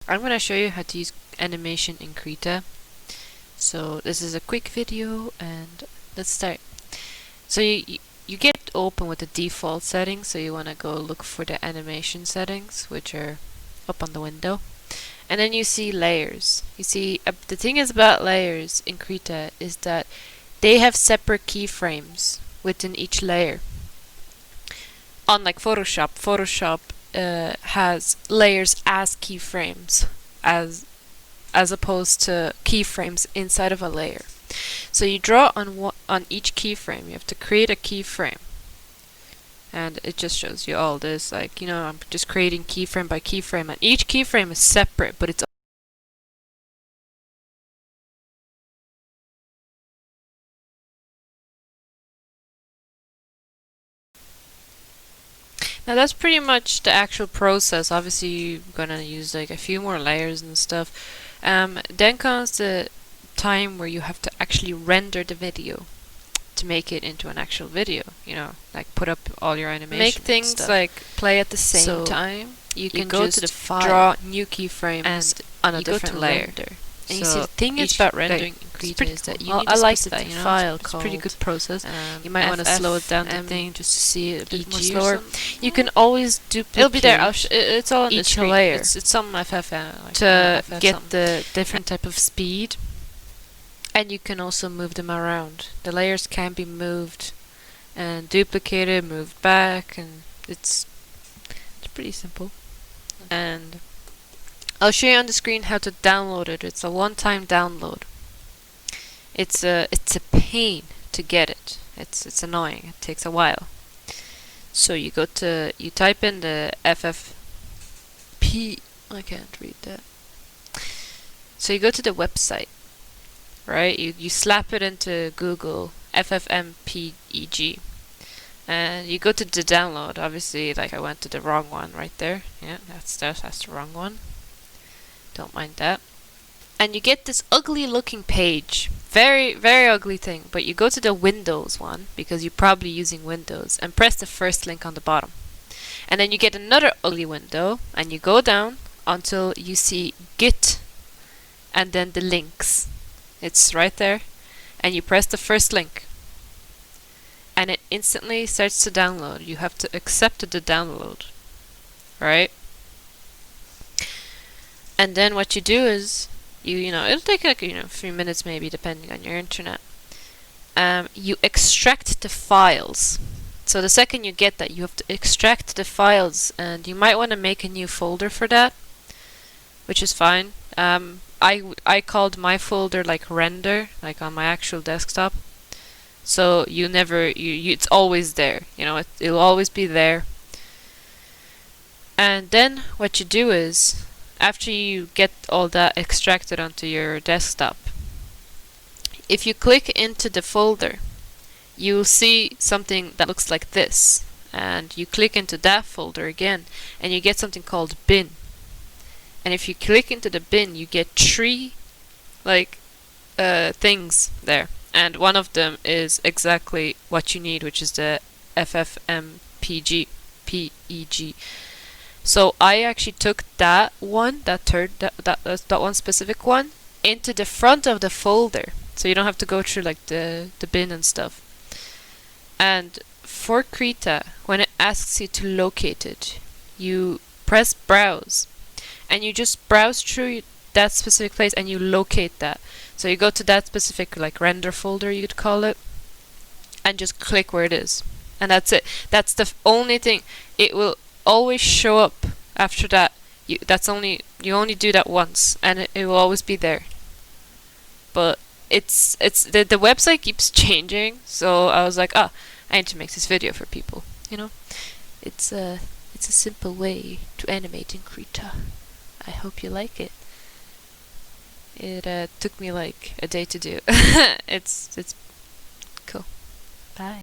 I'm gonna show you how to use animation in Krita. So this is a quick video and let's start. So you get open with the default settings, so you want to go look for the animation settings, which are up on the window. And then you see layers. You see, the thing is about layers in Krita is that they have separate keyframes within each layer. Unlike Photoshop has layers as keyframes, as opposed to keyframes inside of a layer. So you draw on each keyframe. You have to create a keyframe, and it just shows you all this. Like, you know, I'm just creating keyframe by keyframe, and each keyframe is separate, but it's now that's pretty much the actual process. Obviously, you're gonna use like a few more layers and stuff. Then comes the time where you have to actually render the video to make it into an actual video. You know, like put up all your animation. Make things stuff. like play at the same time. You can go to the file, draw new keyframes, and on a different layer. And you see, the thing is about rendering in Krita is that you need a specific file. It's a pretty good process. You might want to slow it down the thing just to see it a bit more slower. You can always duplicate. It'll be there. It's all on the screen. Layer. It's some FFM to get the different type of speed. And you can also move them around. The layers can be moved and duplicated, moved back, and it's pretty simple. And I'll show you on the screen how to download it. It's a one-time download. It's a pain to get it. It's annoying. It takes a while. So you type in the FFP. I can't read that. So you go to the website, right? You slap it into Google, FFmpeg, and you go to the download. Obviously, like I went to the wrong one right there. Yeah, that's the wrong one. Don't mind that. And you get this ugly looking page. Very, very ugly thing. But you go to the Windows one, because you're probably using Windows, and press the first link on the bottom. And then you get another ugly window, and you go down until you see Git, and then the links. It's right there. And you press the first link. And it instantly starts to download. You have to accept the download. Right? And then what you do is, you know, it'll take like, a few minutes maybe, depending on your internet. You extract the files. So the second you get that, you have to extract the files, and you might want to make a new folder for that, which is fine. I called my folder like render, like on my actual desktop. So it's always there. You know, it'll always be there. And then what you do is, after you get all that extracted onto your desktop, if you click into the folder, you'll see something that looks like this. And you click into that folder again, and you get something called bin. And if you click into the bin, you get 3 things there. And one of them is exactly what you need, which is the FFmpeg. So I actually took that one one specific one into the front of the folder, so you don't have to go through like the bin and stuff. And for Krita, when it asks you to locate it, you press browse, and you just browse through that specific place and you locate that. So you go to that specific like render folder, you could call it, and just click where it is, and that's it. That's the only thing. It will always show up after that. You only do that once, and it will always be there. But the website keeps changing, so I was like, I need to make this video for people. You know, it's a simple way to animate in Krita. I hope you like it. It took me like a day to do. It's cool. Bye.